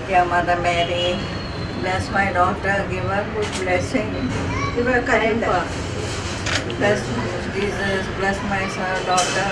Dear Mother Mary, bless my daughter, give her good blessing, give her comfort. Bless Jesus, bless my son, daughter,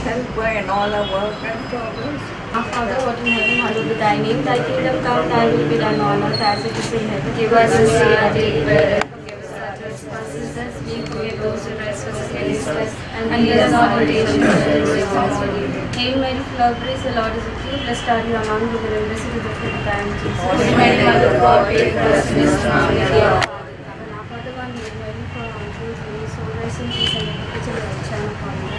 help her in all her work and progress. Our Father, what in heaven, hallowed be thy name. Thy kingdom come, thy will be done on earth as it is in heaven. Give us this day our daily bread, and forgive us our trespasses, as we forgive those who trespass against us. And lead us not into temptation, but deliver us from all evil. Hail Mary, full of grace, the Lord is with you. Blessed are you among women, and blessed is the fruit of thy womb, Jesus. Holy Mary, Mother of God, pray for us sinners now and at the hour of our death. And our Father, one Hail Mary, for our souls, and your soul, rest in peace, and the perpetual light shine upon you.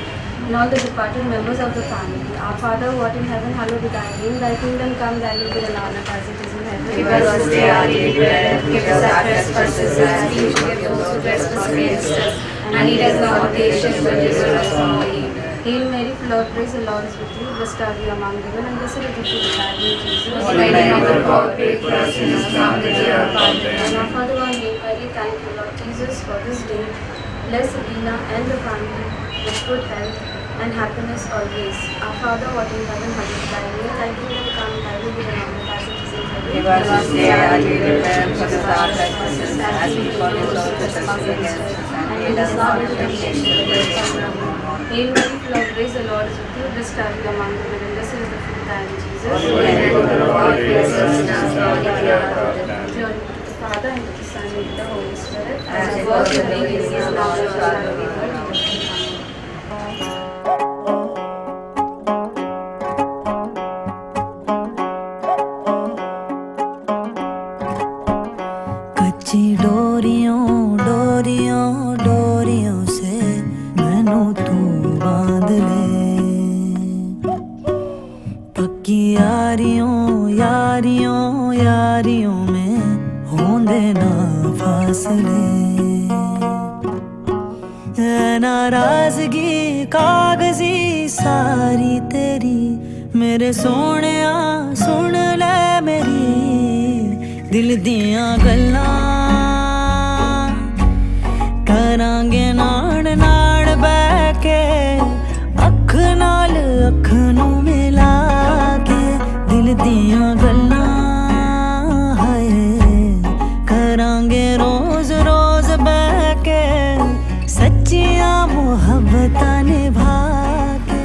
And all the departed members of the family. Our Father, who art in heaven, hallowed be thy name. Thy kingdom come, thy will be done on earth as it is in heaven. Give us this day our daily bread, and forgive us our trespasses, as we forgive those who trespass against us. And lead us not into temptation, but deliver us from all evil. Hail Mary, full of grace, the Lord is with you. Blessed are you among women, and blessed is the fruit of thy womb, Jesus. Holy Mary, Mother of God, pray for us sinners now and at the hour of our death. And our Father, one Hail Mary, thank you, Lord Jesus, for this day. Bless Sabina and the family with good health and happiness always. Our Father, what in heaven, hallowed be thy name. Thy kingdom come, thy will be done on earth as it is in heaven. Give us this day our daily bread, and forgive us our trespasses, as we forgive those who trespass against us. And lead us not into temptation, but deliver us from evil. Hail Mary, full of grace, the Lord is with you. Blessed are you among women, and blessed is the fruit of thy womb, Jesus. Holy Mary, Mother of God, pray for us sinners now and at the hour of our death. Glory to the Father, and to the Son, and to the Holy Spirit, As it it was was in in the the beginning, beginning, is now now, and and shall shall be, be, world world without without end. कच्ची डोरियों डोरियों डोरियों से मैनू तू बांध ले पक्की यारियों यारियों यारियों में होंदे ना फासले ऐ नाराजगी कागजी सारी तेरी मेरे सोहणिया सुन ले मेरी दिल दियां गल्लां करांगे नाड़ नाड़ बैठ के अख नाल अख नू मिला के दिल दियां गल्लां हाय करांगे रोज रोज बैठ के सच्चियां मुहब्बतां निभा के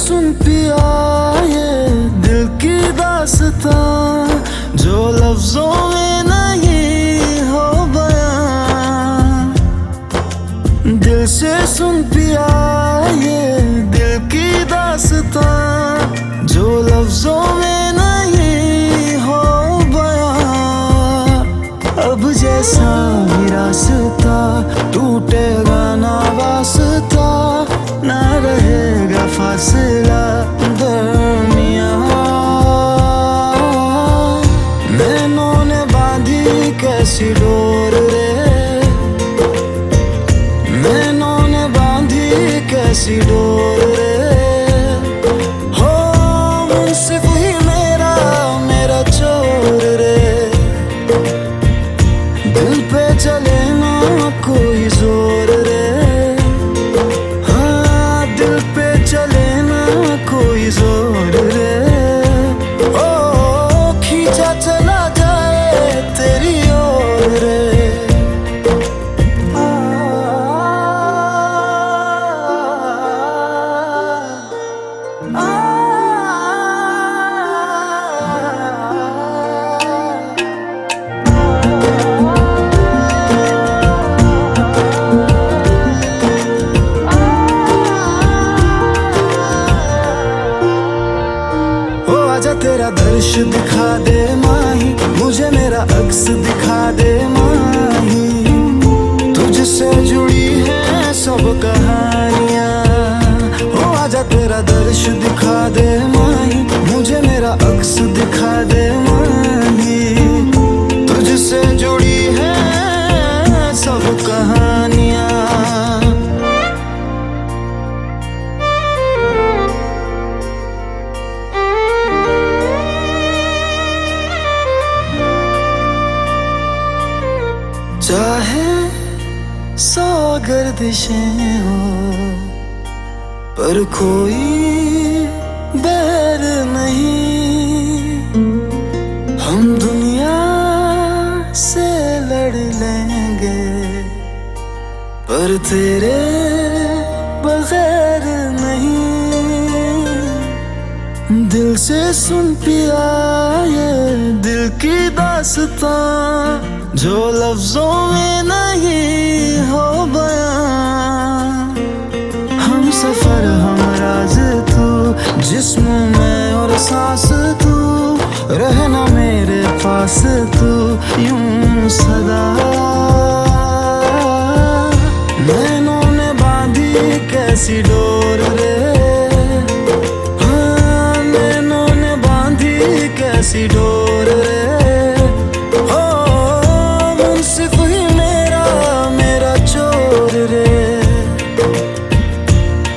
सुन पिया ये दिल की दास्तां जो लफ्जों में नहीं हो बयां। दिल से सुन पिया ये दिल की दास्तां जो लफ्जों में नहीं हो बयां। अब जैसा भी रास्ता टूटेगा ना वास्ता, ना रहेगा फासला दरमियां। नैनों ने बांधी कैसी डोर रे, नैनों ने बांधी कैसी डोर रे। हो मुंसिफ ही मेरा मेरा चोर रे, दिल पे चले ना कोई जोर रे। हाँ दिल पे चले ना कोई जोर रे। ओ खींचा चला जाए तेरी ओर रे। आजा तेरा दर्श दिखा दे माही, मुझे मेरा अक्स दिखा दे माही। तुझसे जुड़ी है सब कहानियां। ओ आजा तेरा दर्श दिखा दे माही, मुझे मेरा अक्स दिखा दे माही। तुझसे जुड़ी है सब कहानियां। चाहे सौ गर्दिशें हो पर कोई बैर नहीं। हम दुनिया से लड़ लेंगे पर तेरे बगैर नहीं। दिल से सुन पिया ये दिल की दास्तां जो लफ्जों में नहीं हो बयां। हम सफर हम राज तू, जिस्म में और सांस तू, रहना मेरे पास तू यूं सदा। नैनों ने बांधी कैसी डोर रे, हाँ नैनों ने बांधी कैसी डोर रे। सिर्फ ही मेरा मेरा चोर रे,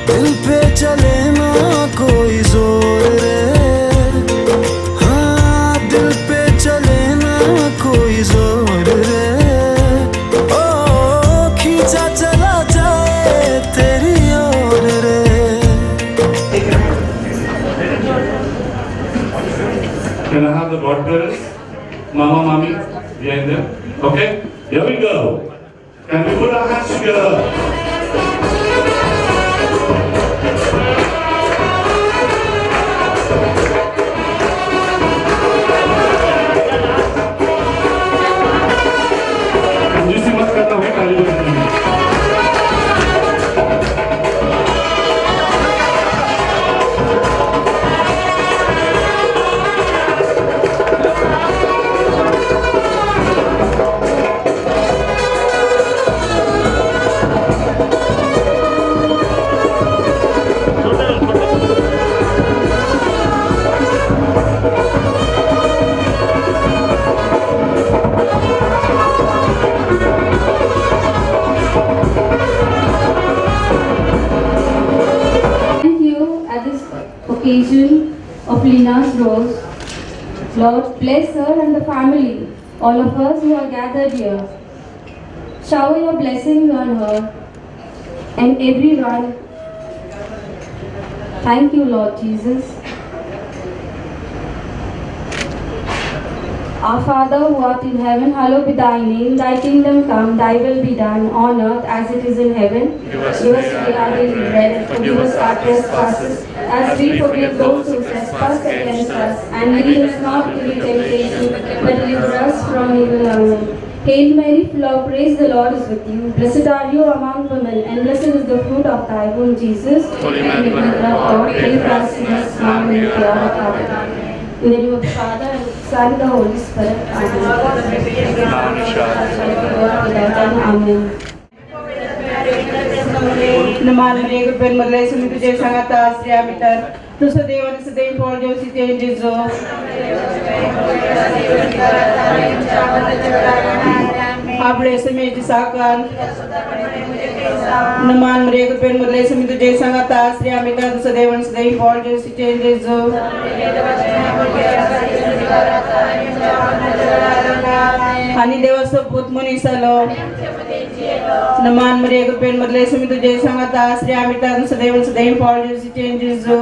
दिल पे चले ना कोई जोर रे। हाँ दिल पे चले ना कोई जोर रे। ओ खींचा चला जाए तेरी ओर रे। Can I have the godparents, mama, mommy behind them? Okay, here we go. Can we put our hands together? कंजूसी मत करना है ताली बजाने में। Occasion of Lina's rose, Lord bless her and the family, all of us who are gathered here. Shower your blessings on her and everyone. Thank you, Lord Jesus. Our Father who art in heaven, hallowed be thy name. Thy kingdom come, thy will be done on earth as it is in heaven. Give us today our daily bread, and forgive us our trespasses, as we forgive those who trespass against us. And lead us not into temptation, but deliver us from evil. Amen. Hail Mary, full of grace, the Lord is with you. Blessed are you among women, and blessed is the fruit of thy womb, Jesus. Holy Mary, Mother of God, pray for us sinners now and at the hour of our death. In the name of the Father, and of the Son, and the Holy Spirit. Amen. Now and shall. Amen. Naman Maria, Ben Maria, Sumit Jay Sangata, Sriya Mitar, to Sadeva and Sadeva Paul Josie and Jizo. Abre Sumit Sakan. Naman Maria, Ben Maria, Sumit Jay Sangata, Sriya Mitar, to Sadeva and Sadeva Paul Josie and Jizo. Hani Devasa Putmuni Salo. Naman Maria, Ben Maria, Sumit Jay Sangata, Sriya Mitar, to Sadeva and Sadeva Paul Josie and Jizo.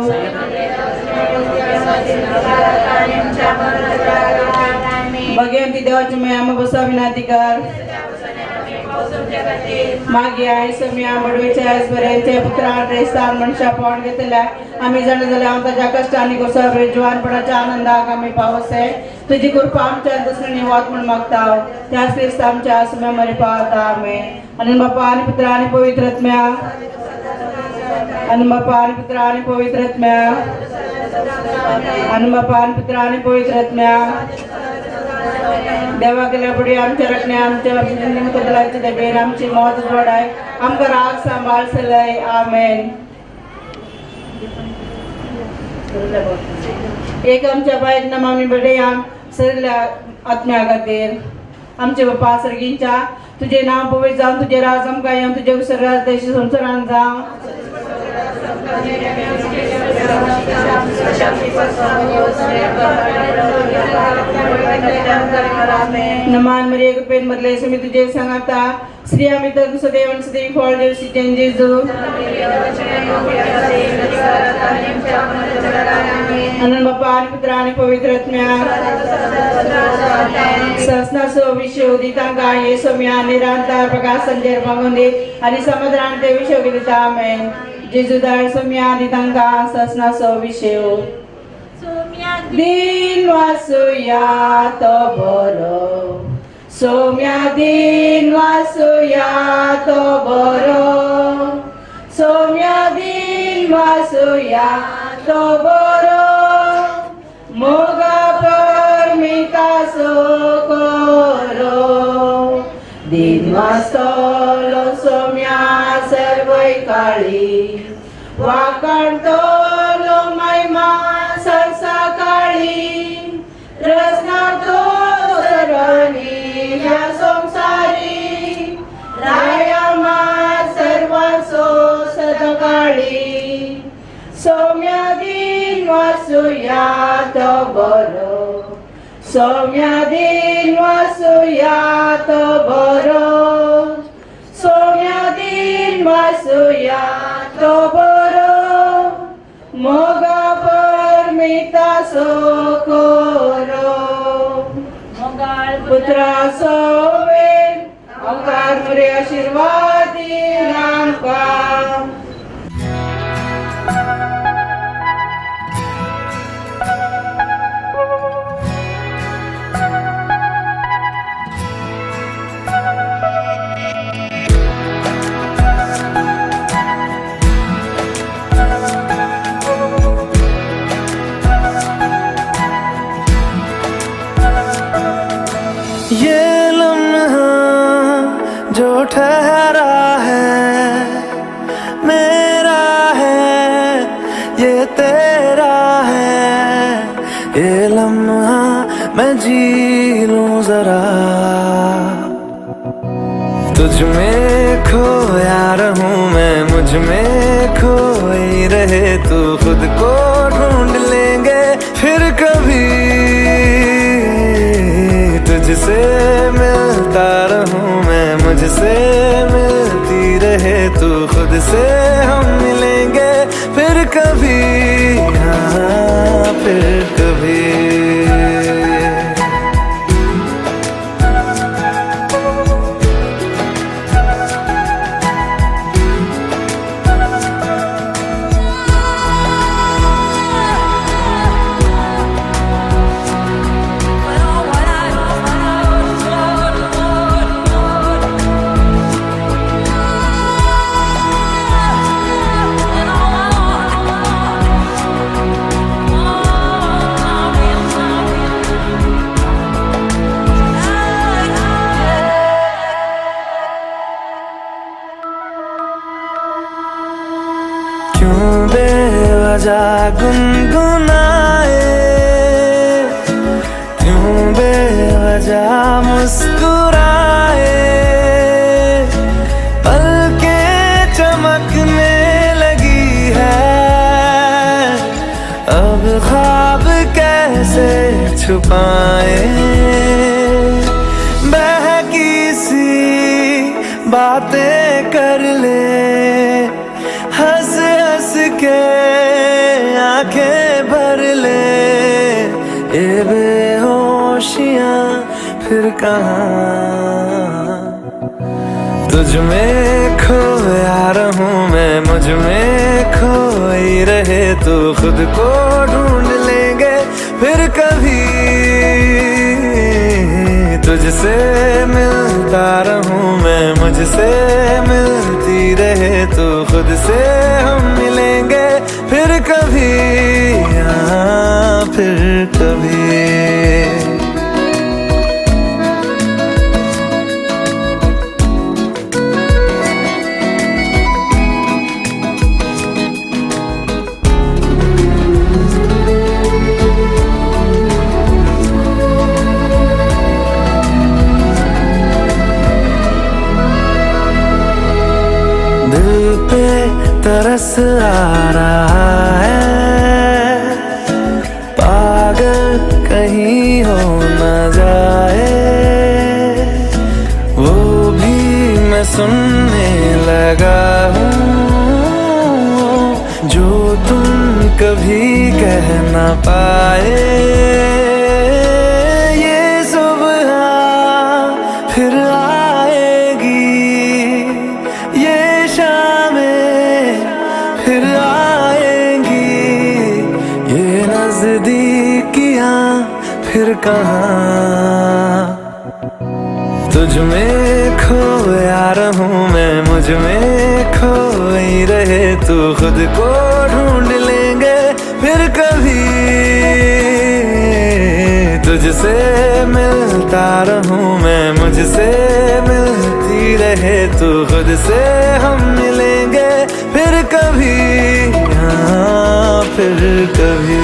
Bagaimana tidak cuma yang membesar binatikan, magia semua berbicara sebenarnya putra Tristan manusia pon kita kami jangan dalam tajuk kastani kosa berjuang pada cananda kami pawase tujuh kurpam cantik seni waktu maktaw tias Tristan cia semua meripata kami anin bapa ani putra ani pavitratmya anin bapa ani putra ani pavitratmya anin bapa ani putra ani pavitratmya देवा के लिए बड़ी आमचे रखने आमचे जिंदगी में कदलाई चले बेर आमची मौत जोड़ाए हमका राग संभाल से ले आमेन एक आमचे बाइक नमामी बड़े आम सर आत्म्या का देर आमचे बापा सरगिंचा तुझे नाम पवे जाऊं तुझे राजम का यम तुझे उसर राज देश संसारान जाऊं Naman Maria, Ben Maria, Sumit Jay Sangata, Sriya Mitar, Sadeva and Sadeva Paul Josie and Jizo. Anan Bapa Putrani Pavitratmya Sasna So Visho Ditanga Yesomya Niranta Pakasanjar Bangundi Ani Samadran Devi Shovidita Amen. Jizudar Somya Ditanga Sasna So Visho Din Wasuya Toboro Somya Din Wasuya Toboro Somya Din Wasuya Toboro Moga Parmita Sokoro Din Wasolo Somya Servai Kali Wakantolo Maima Sarsakali Rasnato Sarvani Yasomsari Rayama Sarvaso Sadakali Somya Din Wasuya Toboro Somya Din Wasuya Toboro Somya Din Wasuya Toboro Moga Parmita Sokoro Putra Soven Aukar Muri Ashirvadi Namka ये लम्हा जो ठहरा है मेरा है ये तेरा है ये लम्हा मैं जी लूं जरा तुझ में खोया रहूं मैं मुझ में खोई रहे तू खुद को ढूंढ लेंगे फिर कभी तुझसे मिलता रहूं मैं मुझसे मिलती रहे तू खुद से हम मिलेंगे फिर कभी हाँ फिर कभी बेवजह गुनगुनाए, क्यों बेवजह मुस्कुराए, पलकें चमकने लगी है, अब ख्वाब कैसे छुपाए, बहकी सी बातें कर ले, हंस हंस के आंखें भर ले, ये बेहोशियां फिर कहाँ। तुझ में खोया रहूं मैं, मुझ में खोई रहे तू, खुद को ढूंढ लेंगे फिर कभी, तुझसे मिलता रहूं मैं, मुझसे मिलती रहे तू, खुद से हम मिलेंगे फिर कभी, हाँ फिर कभी। दिल पे तरस आ रहा है, पागल कहीं हो न जाए, वो भी मैं सुनने लगा हूँ, जो तुम कभी कह न पाए, ये सुबह फिर आएगी, ये शामें फिर आएंगी, ये नजदीकियां फिर कहाँ। तुझ में खोया रहूं मैं, मुझ में खोई रहे तू, खुद को ढूंढ लेंगे फिर कभी, तुझसे मिलता रहूं मैं, मुझसे मिलती रहे तू, खुद से हम मिलेंगे फिर कभी, हाँ फिर कभी।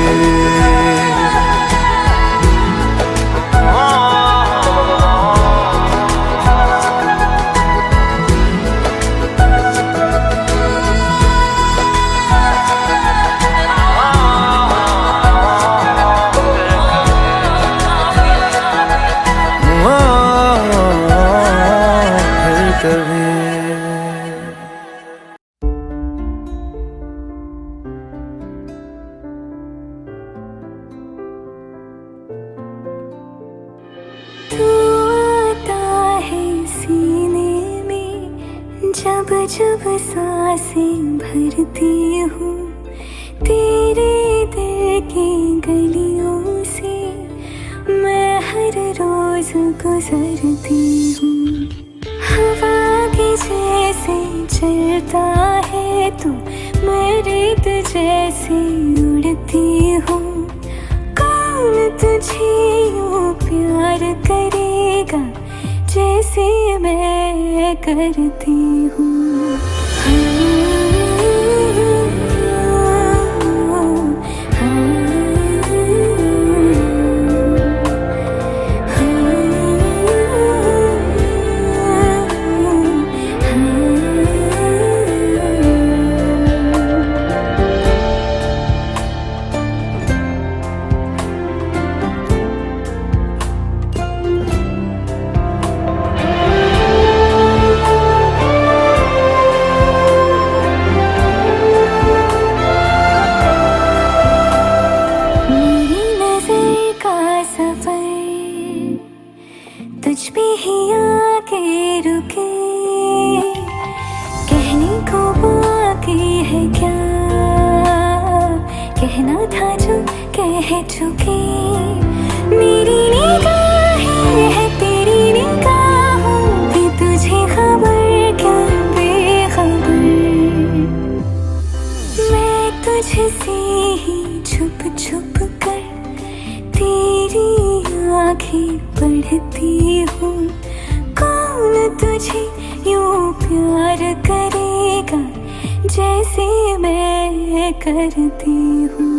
जब सांसें भरती हूँ, तेरे दिल की गलियों से मैं हर रोज गुजरती हूँ। हवा के जैसे चलता है तू, मैं रेत जैसे उड़ती हूँ। कौन तुझे यूँ प्यार करेगा जैसे मैं करती हूँ। तुझ पे ही आके रुके, कहने को बाकी है क्या, कहना था जो कह चुके। मेरी निगाहें है तेरी निगाहों की, तुझे खबर क्या बेखबर। मैं तुझसे ही छुप छुप कर तेरी आँखें पढ़ती हूँ। कौन तुझे यूँ प्यार करेगा जैसे मैं करती हूँ।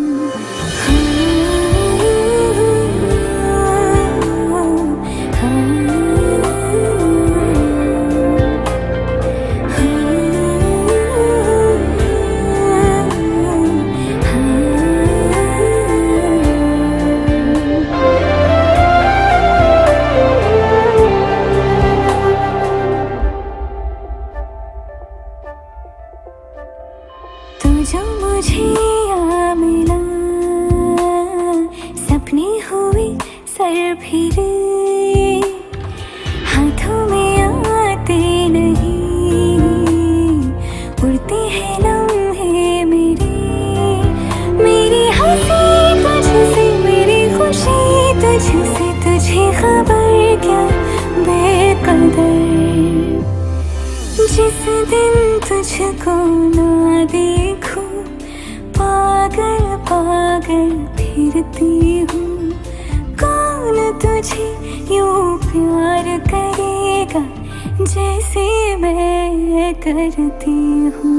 तू जो मुझे आ मिला, सपने हुए सर फिरे, हाथों में आते नहीं, उड़ते हैं लम्हे मेरे। मेरी हंसी तुझसे, मेरी खुशी तुझसे, तुझे खबर क्या बेकदर। जिस दिन तुझको ना देखूं, पागल पागल फिरती हूँ। कौन तुझे यूं प्यार करेगा जैसे मैं करती हूँ।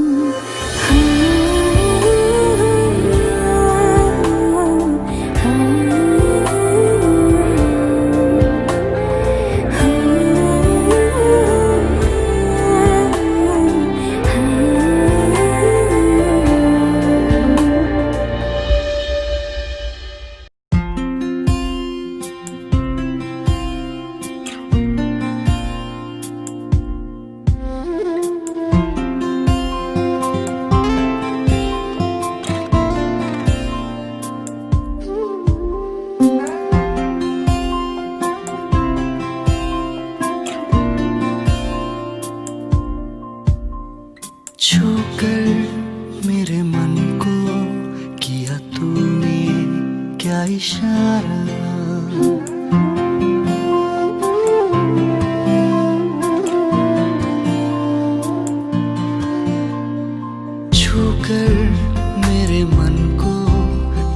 छूकर मेरे मन को किया तूने क्या इशारा। छूकर मेरे मन को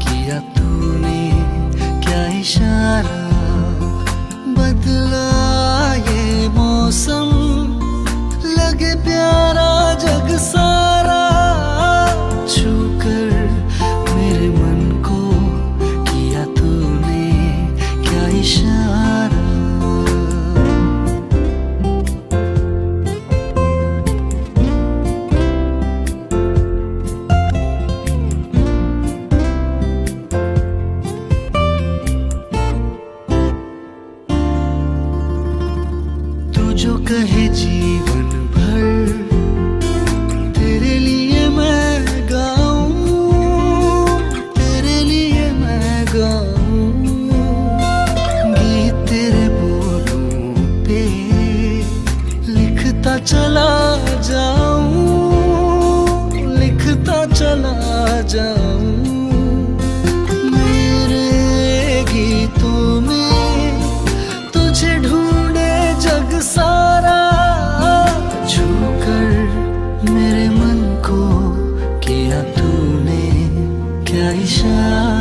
किया तूने क्या इशारा। बदला ये मौसम, लगे प्यारा जग सारा। छूकर मेरे मन को किया तूने क्या इशारा। तू जो कहे जीवन भर, तेरे लिए मैं गाऊं, तेरे लिए मैं गाऊं। गीत तेरे बोलों पे लिखता चला जाऊं, लिखता चला जाऊं। मेरे गीतों में तुझे ढूंढे जग सारा। छूकर मेरे मन को किया तूने क्या इशारा।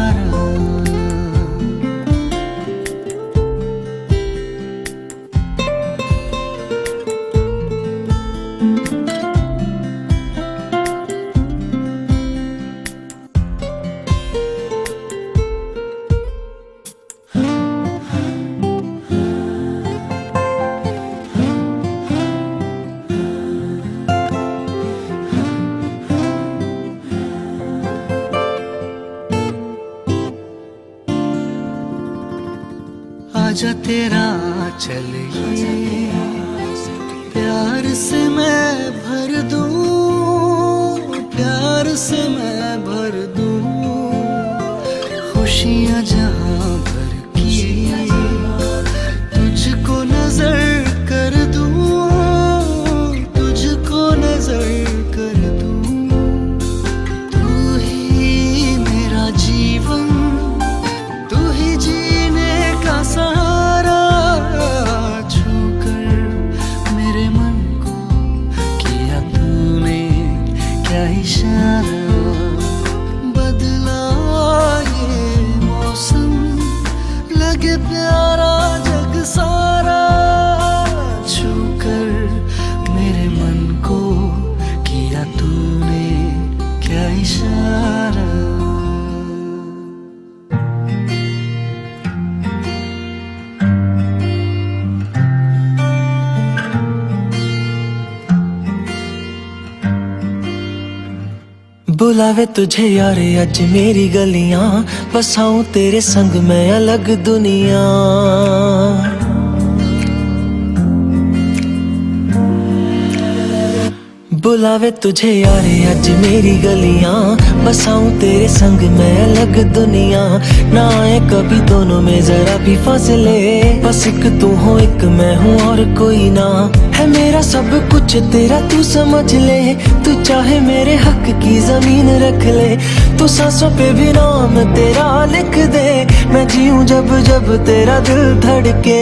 आजा तेरा चलिए, प्यार से मैं भर दूं, प्यार से मैं भर दूं। खुशियाँ जहाँ भर की तुझको नजर कर दूं, तुझको नजर कर दूं। तू ही मेरा जीवन, तू ही जीने का सहारा। छूकर मेरे मन को किया तूने क्या इशारा। बदला ये मौसम, लगे प्यारा जग सारा। छूकर मेरे मन को किया तूने बुलावे तुझे यार अज मेरी गलियां, बसाऊं तेरे संग मैं अलग दुनिया। बुलावे तुझे यार अज मेरी गलियां, बसाऊं तेरे संग मैं अलग दुनिया। ना आए कभी दोनों में जरा भी फासले, बस एक तू हो एक मैं हूँ और कोई ना। है मेरा सब कुछ तेरा तू समझ ले, तू चाहे मेरे हक की जमीन रख ले। तू सांसों पे भी नाम तेरा लिख दे, मैं जीऊं जब जब तेरा दिल धड़के।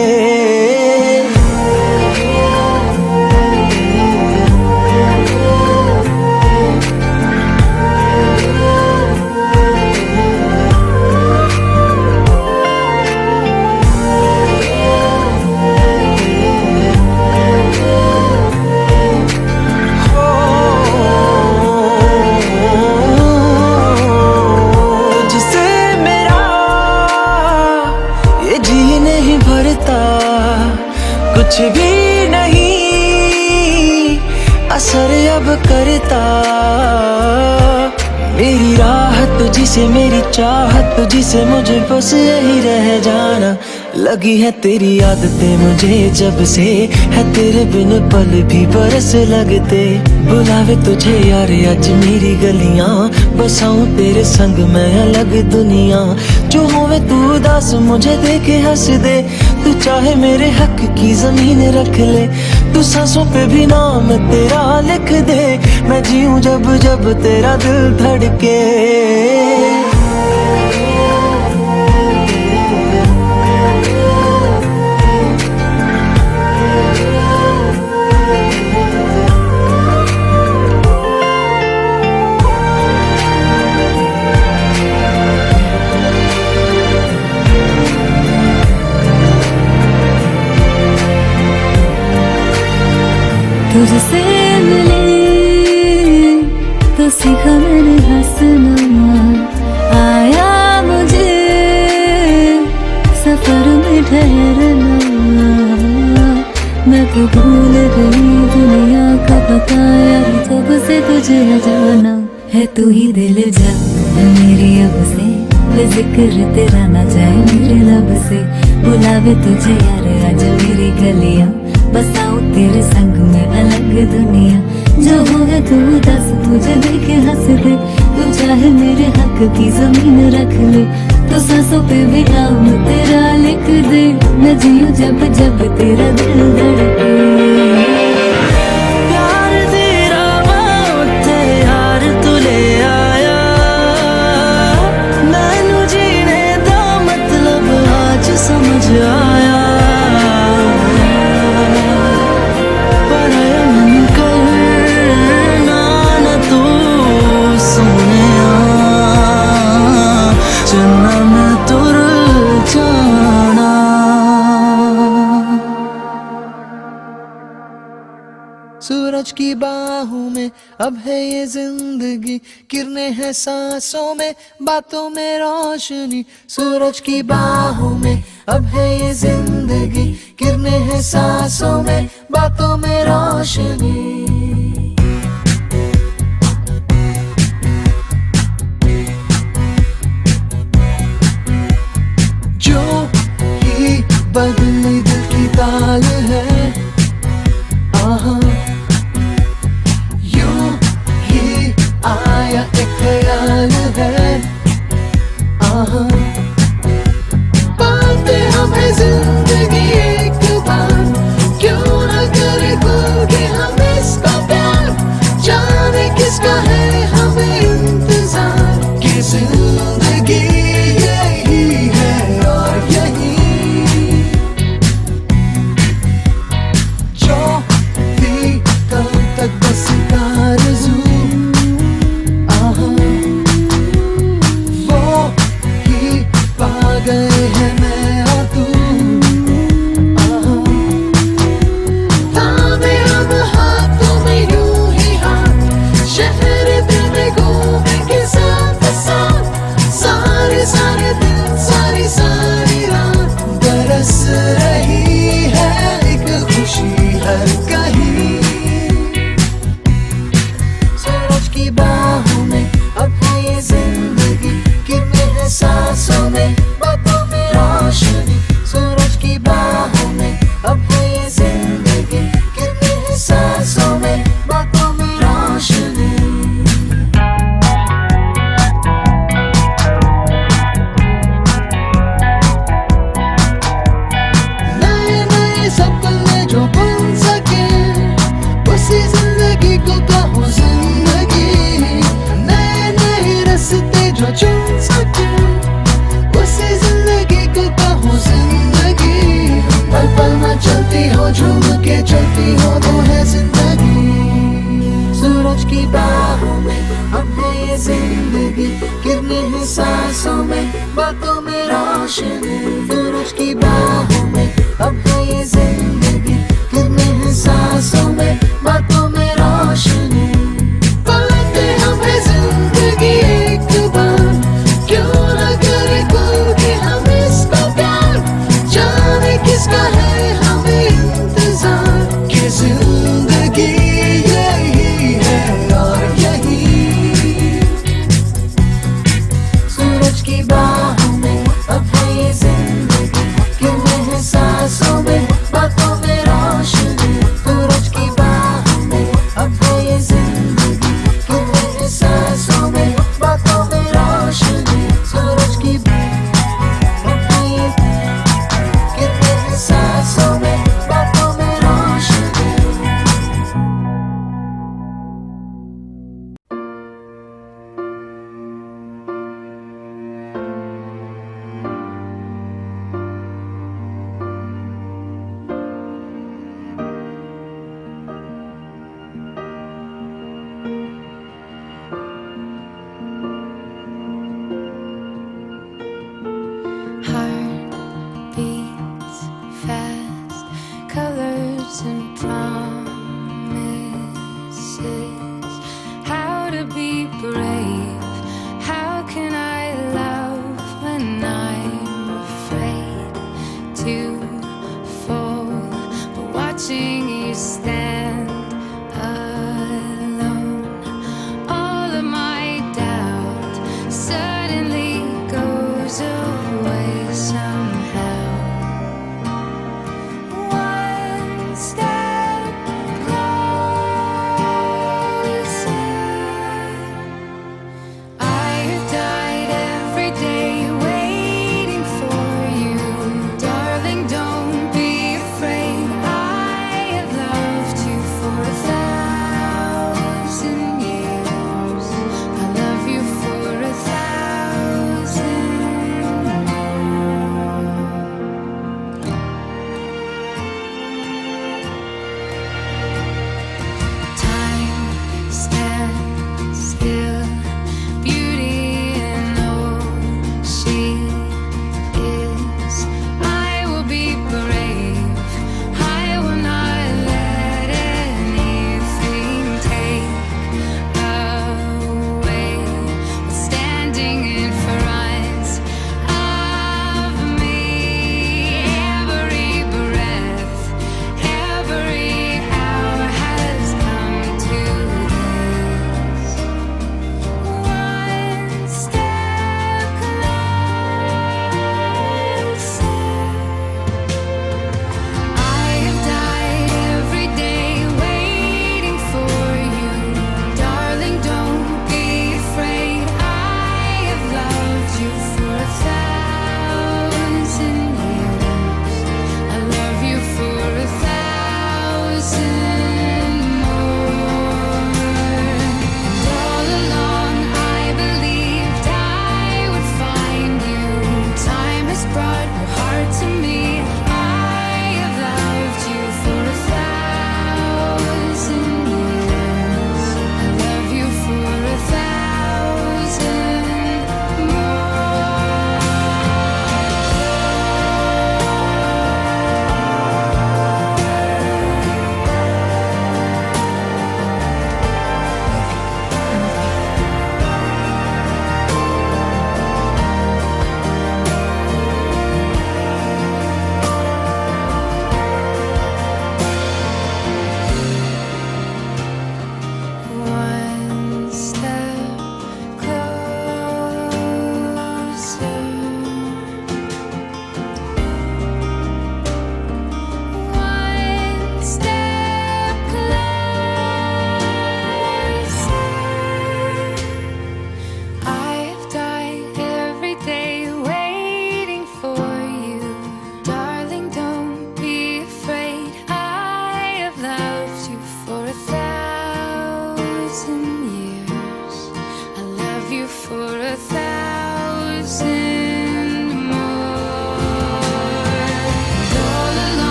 कुछ भी नहीं असर अब करता, मेरी राहत तुझसे मेरी चाहत तुझसे, मुझे बस यही रह जाना। लगी है तेरी आदतें मुझे जब से, है तेरे बिन पल भी बरस लगते। बुलावे तुझे यार आज मेरी गलियां, बसाऊं तेरे संग मैं अलग दुनिया। जो होवे तू उदास मुझे देखे हंस दे, तू चाहे मेरे हक की जमीन रख ले। तू सांसों पे भी नाम तेरा लिख दे, मैं जीऊं जब जब तेरा दिल धड़के। तुझसे मिले तो सीखा मैंने हंसना, आया मुझे सफर में ठहरना। मैं तो भूल गई दुनिया का पता यार, जब से तुझे जाना है। तू ही दिल जा मेरी अब से, जिक्र तेरा ना जाए मेरे लब से। बुलावे तुझे यार आज मेरी गलियां, बसाऊं तेरे संग में अलग दुनिया। जो होगा तू दस तुझे देखे हंस दे, तू चाहे मेरे हक की जमीन रख ले। तो सांसों पे भी नाम तेरा लिख दे, मैं जीऊं जब जब तेरा दिल धड़के। प्यार तेरा मौत यार तू ले आया, मैनू जीने दा मतलब आज समझ आया। सूरज की बाहों में अब है ये जिंदगी, किरणें हैं सांसों में बातों में रोशनी। सूरज की बाहों में अब है ये जिंदगी, किरणें हैं सांसों में बातों में रोशनी। जो ही बदली दिल की ताल है, आहा यूं ही आया एक ख्याल है। आहा पाते हमें जिंदगी एक बार, क्यों न करे खुल के हम इसका प्यार। जाने किसका है हमें इंतजार, कि जिंदगी यही है और यही। जो भी कल तक बस आरज़ू, आहा वो ही पा गए हैं मैं और तू। आहा थामे हम हाथों में यूं ही हाथ, शहर दिल में घूमेंगे साथ साथ। किरणें हैं सांसों में, बातों में रोशनी, सूरज की बाहों में अब है ये जिंदगी, किरणें हैं सांसों में, बातों में रोशनी। पलटे हमें जिंदगी एक बार, क्यों न करे खुल के हम इसका प्यार, जाने किसका है हमें इंतजार, कि जिंदगी यही है और यही। सूरज की बाहों में अब है ये जिंदगी, किरणें हैं सांसों में, बातों में रोशनी, सूरज की बाहों में अब है ये जिंदगी, किरणें हैं सांसों में, बातों में रोशनी, सूरज की अब है ये किरणें हैं सांसों में, बातों में रोशनी।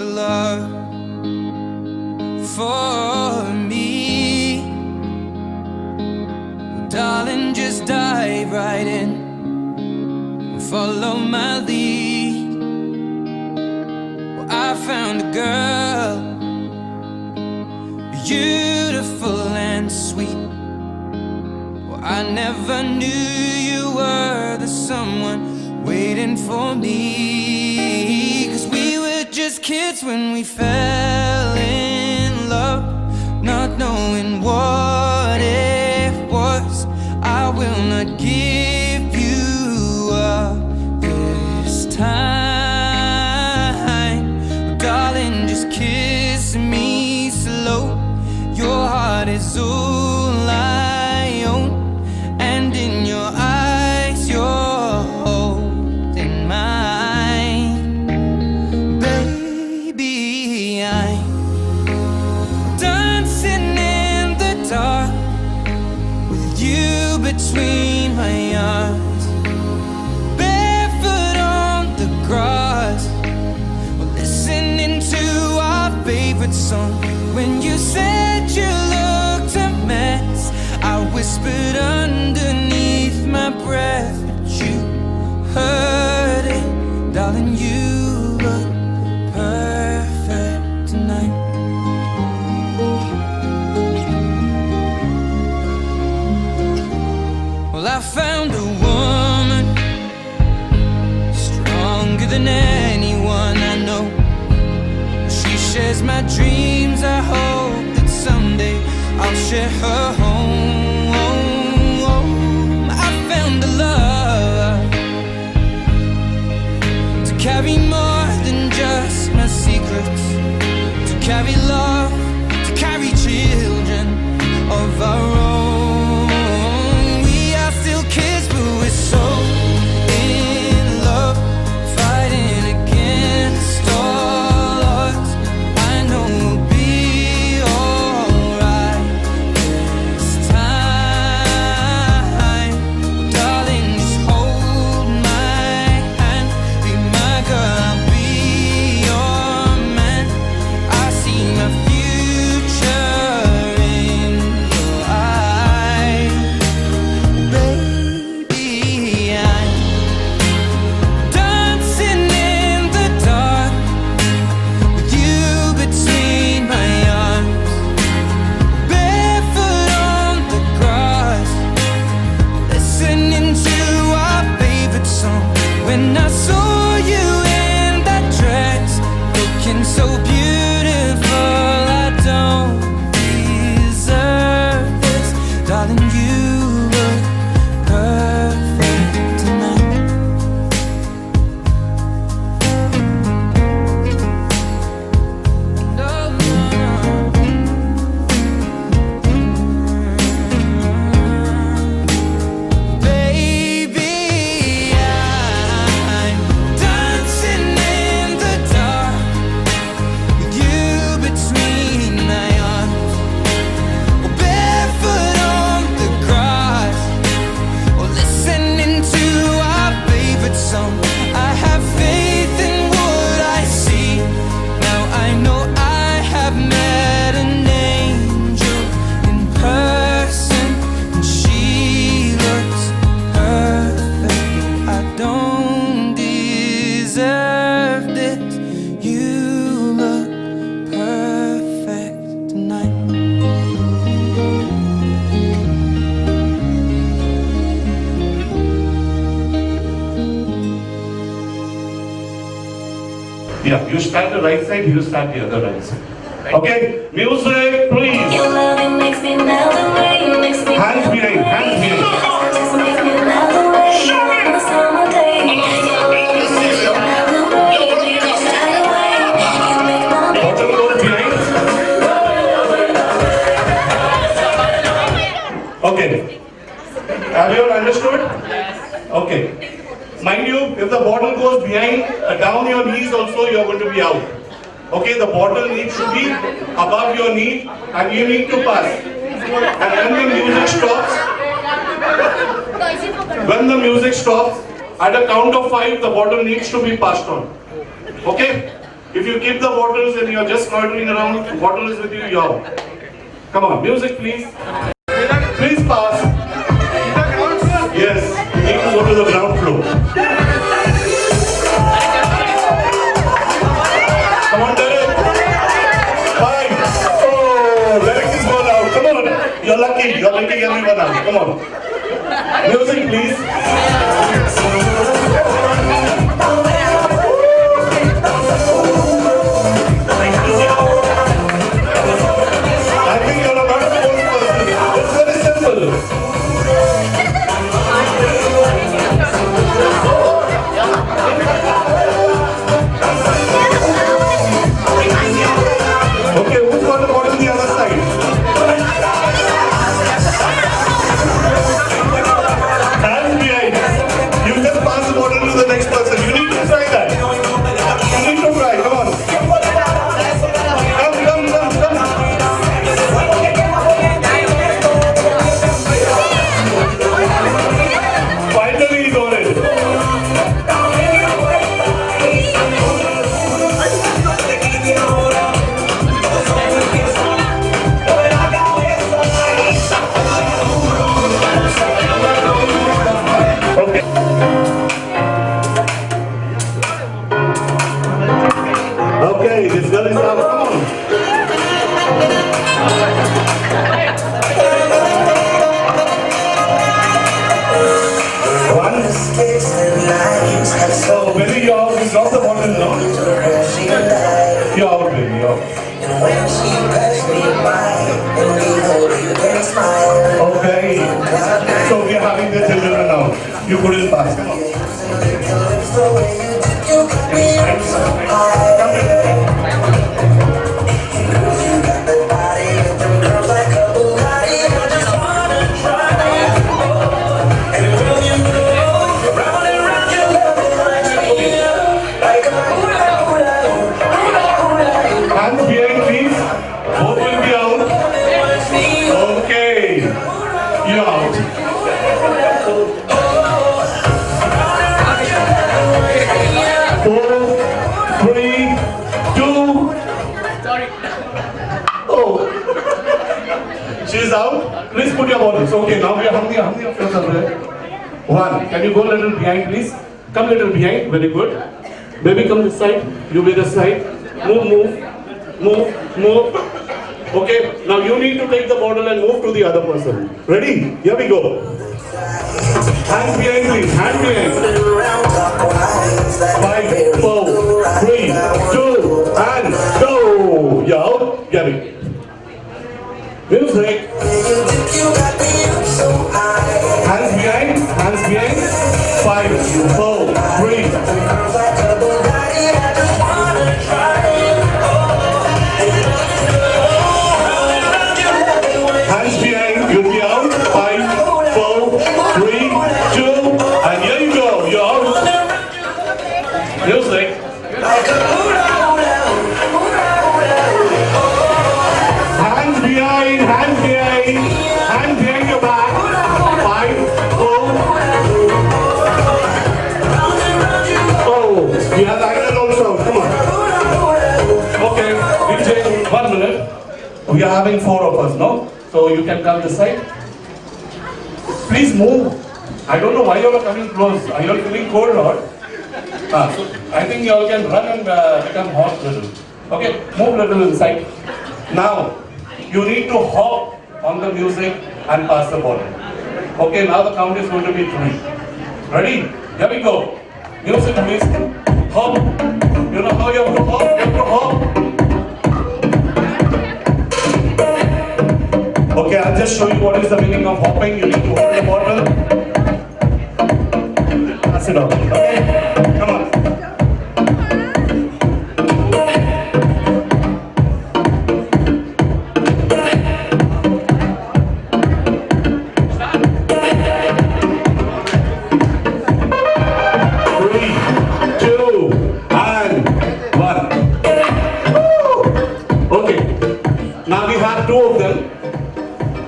a love for me. Well, darling, just dive right in and follow my lead. Well, I found a girl, beautiful and sweet. Well, I never knew you were the someone waiting for me. 'Cause we were just kids when we fell in love, not knowing what it was. I will not give you up this time. Darling, just kiss me slow. Your heart is all I own, and in your eyes you're holding mine. Baby, I'm dancing in the dark with you between my arms, barefoot on the grass, listening to our favorite song. When you said you looked a mess, I whispered underneath my breath, but you heard it. Darling, you look perfect tonight. Well, I found a woman stronger than anyone I know. She shares my dreams. I hope that someday I'll share her home. I found a love to carry more than just my secrets, to carry love, to carry children of our own. We are still kids, but we're so in love, fighting against all odds. I know we'll be alright this time. Darling, just hold my hand, be my girl, I'll be your man. I see my future in your eyes. Baby, I'm dancing in the dark with you between my arms, barefoot on the grass, listening to our favorite song. When I saw you in that dress, looking so beautiful, I don't deserve this. Darling, you look perfect tonight. No, baby, I'm dancing in the dark with you between my arms, barefoot on the grass, or listening to our favorite song. I have faith in what I see. Now I know I have met an angel in person, and she looks perfect. I don't deserve this. You look perfect tonight. Yeah, you stand the right side, you stand the other right side. Okay, music, please. Your loving makes me melt away, makes me Hands behind, hands behind. just makes me melt away on a summer day. Your loving makes me melt away, makes me fly away. You make my Bottom goes behind. Okay. Have you all understood? Okay. Mind you, if the bottle goes behind, down your knees also, you're going to be out. Okay, the bottle needs to be above your knee and you need to pass. And when the music stops, at a count of 5, the bottle needs to be passed on. Okay? If you keep the bottles and you're just loitering around, bottle is with you, you're out. Come on, music please. Please pass. Yes, you need to go to the ground floor. Come on, Derek. 5. Oh, Derek is gone out. Come on. You're lucky everyone out. Come on. Music please. I think you're a not sports person. It's very simple. Okay, who's got the bottle on the other side? Hands behind. You just pass the bottle to the next person. You need to try that. You need to try. Come on. Come. Finally, he's on it. Okay. Okay, this girl is out. Come on. One. So, baby, you're out. You dropped the bottle now. You're out, baby. You're out. Okay. So, we are having the children now. You couldn't pass. Come on. Hands behind, please. Both will be out. Okay. You're out. 4, 3, 2. Oh. She's out. Please put your bottles. Okay, now we are how many of yours are there? 1. Can you go a little behind, please? Come a little behind. Very good. Baby, come this side. You be this side. Move. Okay, now you need to take the bottle and move to the other person. Ready? Here we go. Hands behind, please. Hands behind. 5, 4, 3, 2, and go. You're out. Gary. Music. Hands behind. 5, 4, 3. Hands behind, you'll be out. 5, 4, 3, 2, and here you go. You're out. Music. Hands behind your back. 5, 4. Oh, we have Ireland also. Come on. Okay, DJ, 1 minute. We are having 4 of us, no? So you can come this side. Please move. I don't know why you are coming close. Are you all feeling cold or? So I think you all can run and become hot little. Okay, move little inside. Now, you need to hop on the music and pass the bottle. Okay, now the count is going to be 3. Ready? Here we go. Music please. Hop. You know how you have to hop? You have to hop. Okay, I'll just show you what is the meaning of hopping. You need to hold the bottle. Pass it out. Okay? Come on.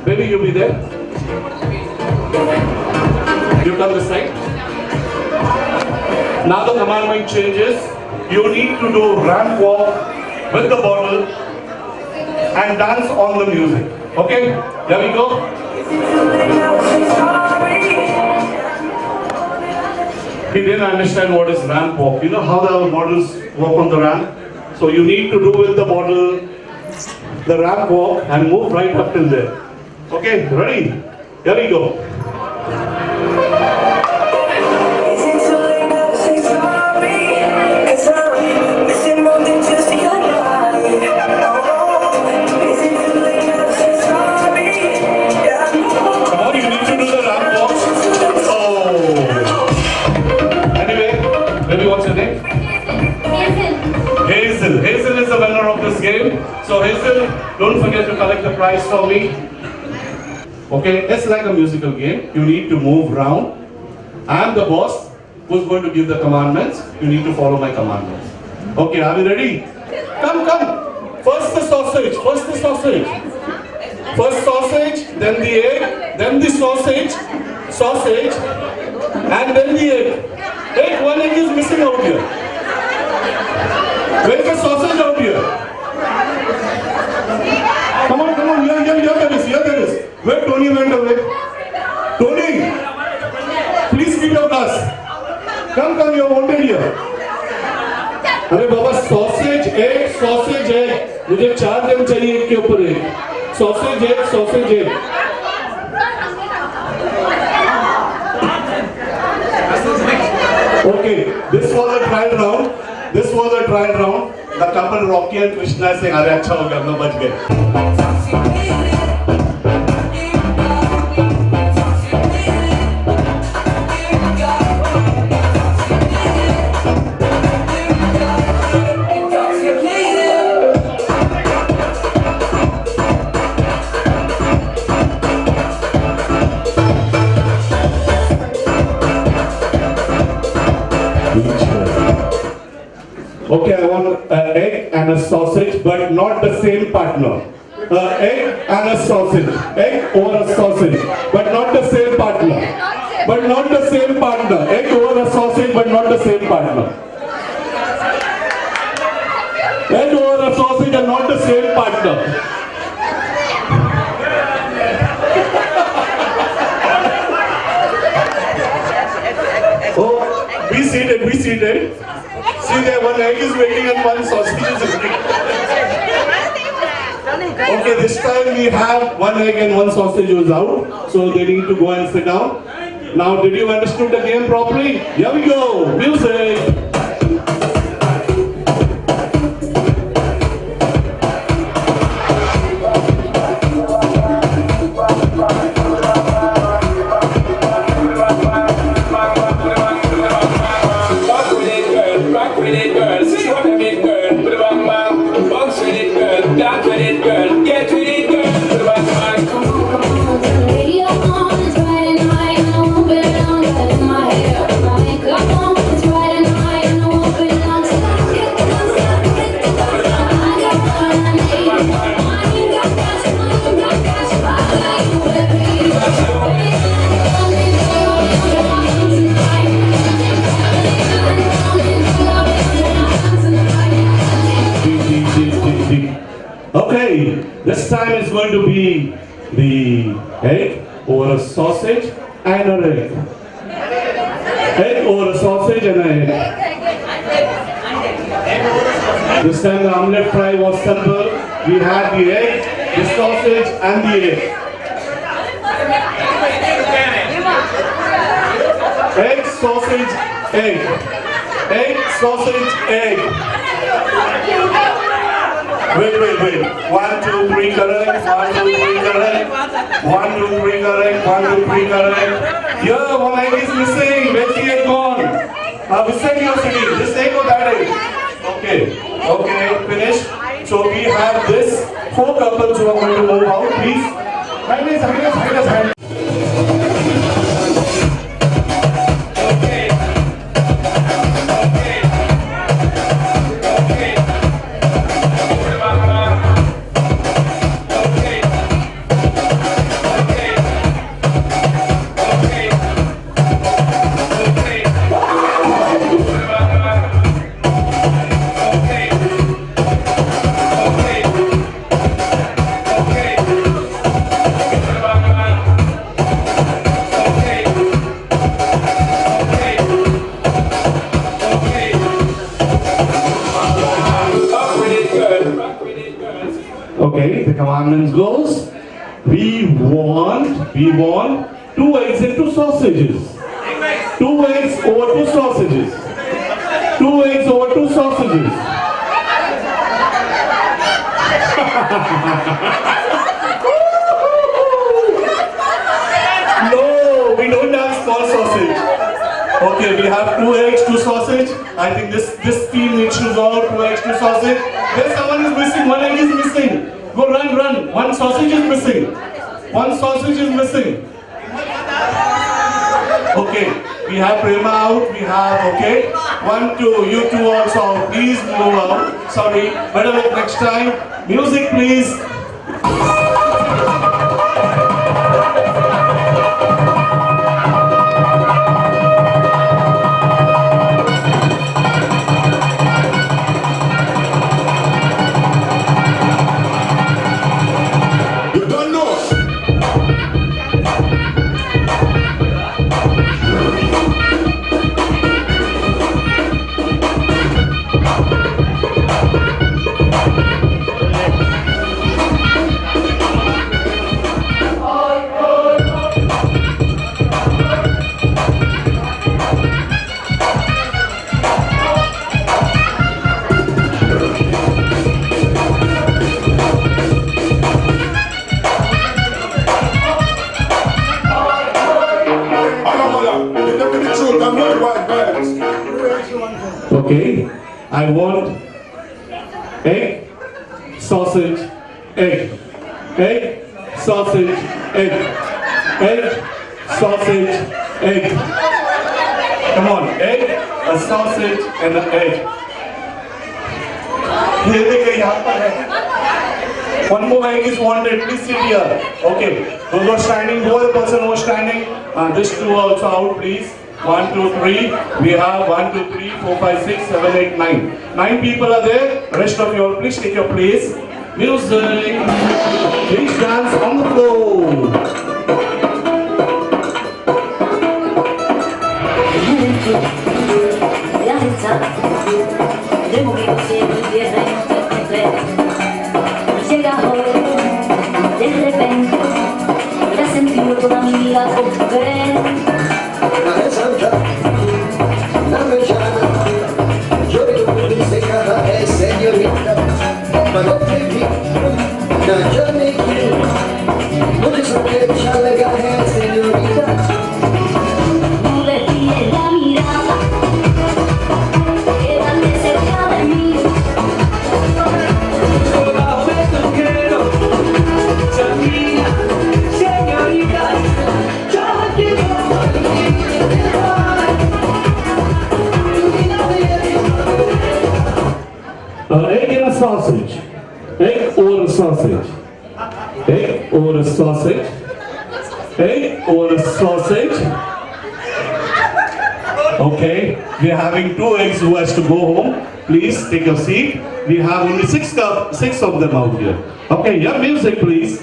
Baby, you be there. You come this side. Now the commandment changes. you need to do ramp walk with the bottle and dance on the music. Okay? Here we go. He didn't understand what is ramp walk. You know how the models walk on the ramp? So you need to do with the bottle the ramp walk and move right up till there. Okay, ready? Here we go. Come on, you need to do the ramp walk. Oh. Anyway, maybe what's your name? Hazel. Hazel is the winner of this game. So Hazel, don't forget to collect the prize for me. Okay, it's like a musical game. You need to move round. I'm the boss who's going to give the commandments. You need to follow my commandments. Okay, are we ready? Come, come. First the sausage. First the sausage. First sausage, then the egg, then the sausage, and then the egg. Egg, one egg is missing out here. Where's the sausage out here? Come on, here there is. Where Tony went away? Tony, please keep your class. Come, you're wanted here. अरे बाबा sausage, egg. मुझे 4 जन चाहिए एक के ऊपर एक. Sausage, egg. Okay, this was a trial round. The couple Rocky and Krishna saying, "अरे अच्छा हो गया, हम लोग बच गए." Okay, I want an egg and a sausage, but not the same partner. Egg and a sausage. Egg or a sausage, but not the same partner. Egg or a sausage, but not the same partner. Egg or a sausage and not the same partner. Oh, be seated. See there, one egg is waiting and one sausage is waiting. Okay, this time we have one egg and one sausage was out, so they need to go and sit down. Now, did you understood the game properly? Here we go, music. Okay, this time it's going to be the egg or a sausage and an egg. Egg or a sausage and an egg. This time the omelette fry was simple. We had the egg, the sausage and the egg. Egg, sausage, egg. Egg, sausage, egg. Wait. 1, 2, 3 correct. 1, 2, 3 correct. 1, 2, 3 correct. 1, 2, 3 correct. Here, one egg is missing. Where's the egg gone? Which side you are sitting? This egg or that egg? Okay, finish. So we have this 4 couples who are going to move out. Please. Hand us. Okay, the commandments goes, we want 2 eggs and 2 sausages. 2 eggs over 2 sausages. 2 eggs over 2 sausages. No, we don't have small sausage. Okay, we have 2 eggs, 2 sausage. I think this team needs to go out. 2 eggs, 2 sausage. There's someone is missing. 1 egg is missing. Go run. 1 sausage is missing. 1 sausage is missing. Okay, we have Prema out. We have, okay. 1, 2, you 2 also out. Please move out. Sorry, better luck next time. Music, please. Okay, I want egg, sausage, egg, egg, sausage, egg, egg, sausage, egg. Come on, egg, a sausage, and an egg. One more egg is wanted. Please sit here. Okay, those who are standing, who are the person who is standing? This 2 also out, please. 1, 2, 3. We have 1, 2, 3, 4, 5, 6, 7, 8, 9. 9 people are there. Rest of you all, please take your place. Music. Please dance on the floor. Llega hoy, de repente, ya sentido toda mi vida comprender. Señorita, pero te vi, no yo me quiero, mucho sobre echar la gaje, señorita. No le tires la mirada, quédate cerca de mí. Bajo tu quiero, Samina, señorita, yo quiero Egg and a sausage. Egg or a sausage. Egg or a sausage. Egg or a sausage. Okay, we are having 2 eggs who has to go home. Please take your seat. We have only 6 of them out here. Okay, your music please.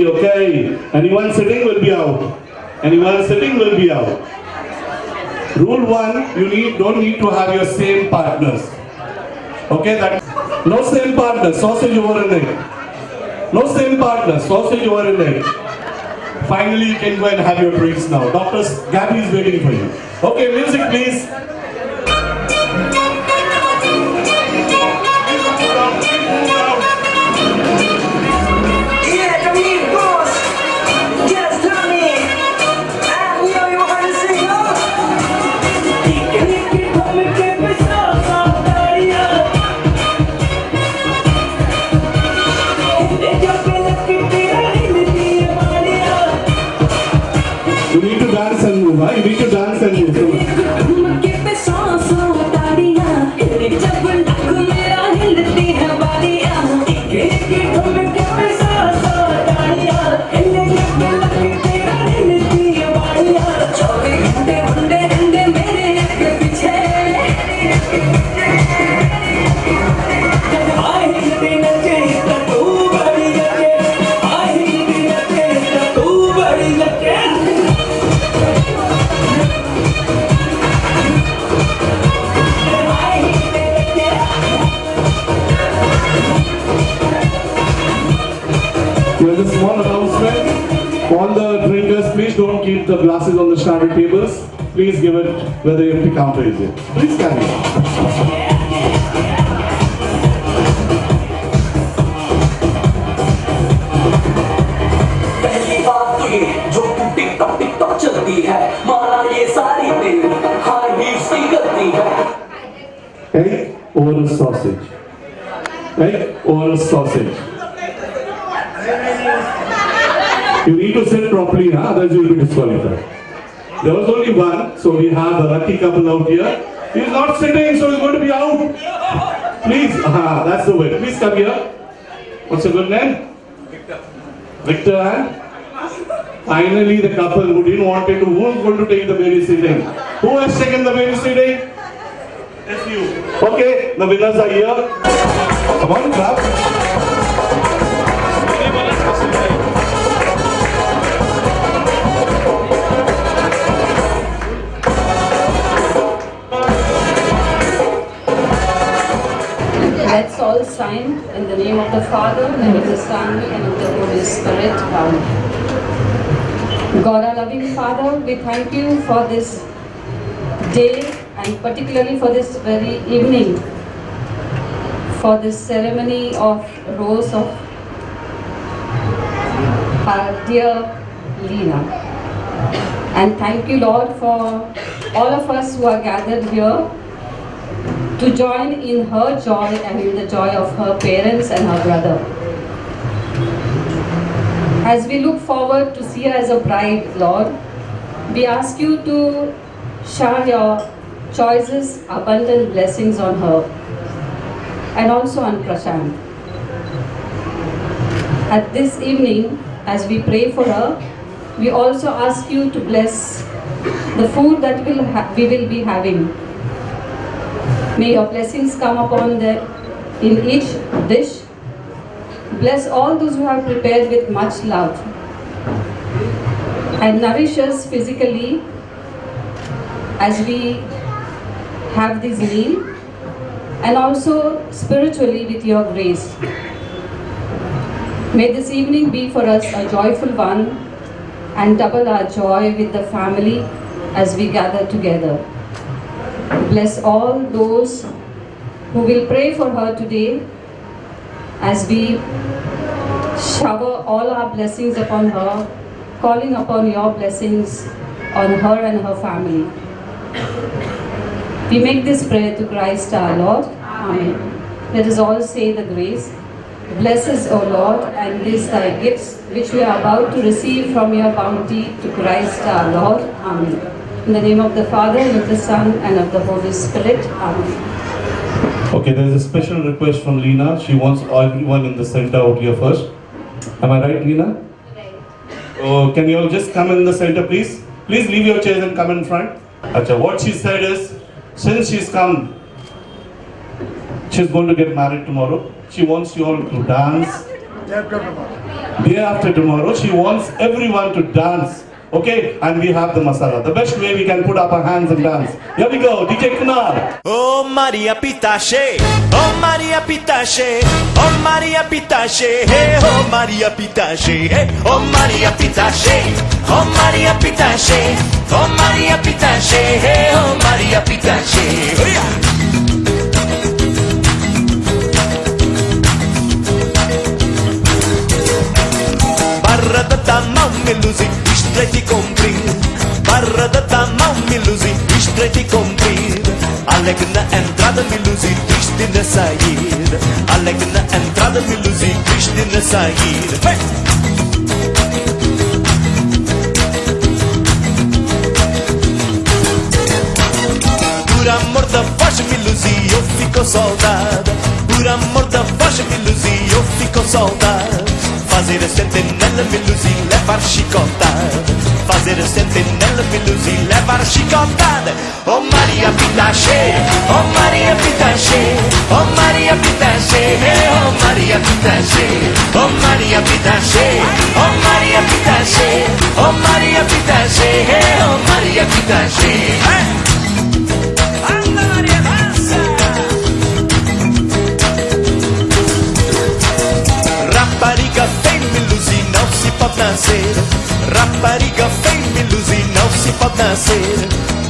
Okay. Anyone sitting will be out. Anyone sitting will be out. Rule 1, you don't need to have your same partners. Okay, that no same partner, sausage over an egg. No same partner, sausage over an egg. Finally, you can go and have your drinks now. Doctor Gabby is waiting for you. Okay, music please. move, huh? You need to dance and move. There's a small announcement. All the drinkers, please don't keep the glasses on the standard tables. Please give it where the empty counter is. Please carry it. पहली बात तो ये जो तू TikTok TikTok चलती है माना ये सारी तेरी हाई हील्स की गलती है Egg or sausage? Egg or sausage? You need to sit properly, huh? Otherwise you will be disqualified. There was only one, so we have the lucky couple out here. He's not sitting, so he's going to be out. Please, that's the way. Please come here. What's your good name? Victor and finally the couple who didn't want it to, who is going to take the babysitting? Who has taken the babysitting? It's you. Okay, the winners are here. Come on, clap. Let's all sign in the name of the Father, and of the Son, and of the Holy Spirit. Amen. God, our loving Father, we thank you for this day and particularly for this very evening, for this ceremony of rose of our dear Leena. And thank you, Lord, for all of us who are gathered here to join in her joy and in the joy of her parents and her brother. As we look forward to see her as a bride, Lord, we ask you to shower your choices, abundant blessings on her and also on Prashant. At this evening, as we pray for her, we also ask you to bless the food that we will be having. May your blessings come upon them in each dish. Bless all those who have prepared with much love and nourish us physically as we have this meal and also spiritually with your grace. May this evening be for us a joyful one and double our joy with the family as we gather together. Bless all those who will pray for her today as we shower all our blessings upon her, calling upon your blessings on her and her family. We make this prayer to Christ our Lord. Amen. Let us all say the grace. Bless us, O Lord, and these thy gifts, which we are about to receive from your bounty, to Christ our Lord. Amen. In the name of the Father, and of the Son, and of the Holy Spirit. Amen. Okay, there's a special request from Leena. She wants everyone in the center out here first. Am I right, Leena? Right. Oh, can you all just come in the center, please? Please leave your chairs and come in front. Acha, what she said is, since she's come, she's going to get married tomorrow. She wants you all to dance. Day after tomorrow, she wants everyone to dance. Okay, and we have the masala. The best way we can put up our hands and dance. Here we go, DJ Kunal. Oh Maria Pitache, oh Maria Pitache, oh Maria Pitache, hey, oh Maria Pitache, hey, oh Maria Pitache, oh Maria Pitache, oh Maria Pitache, hey, oh Maria Pitache. Oh, yeah. Barra da mammelusi, istretti compri. Barra da mammelusi, istretti compri. Alegna entrada milusi, triste na saída. Alegna entrada milusi, triste na saída. Hey! da voz me luzia, eu fico soldado. Por amor da voz me luzia, eu fico soldado. Fazer a sentinela me luzia, levar chicotada. Fazer a sentinela me luzia, levar chicotada. Oh Maria Pitache, oh Maria Pitache, oh Maria Pitache, oh Maria Pitache, oh Maria Pitache, oh Maria Pitache, oh Maria Pitache, oh Maria Pitache. Anda Maria dança. Rapariga vem me luzir, não se pode nascer. Rapariga vem me luzir, não se pode nascer.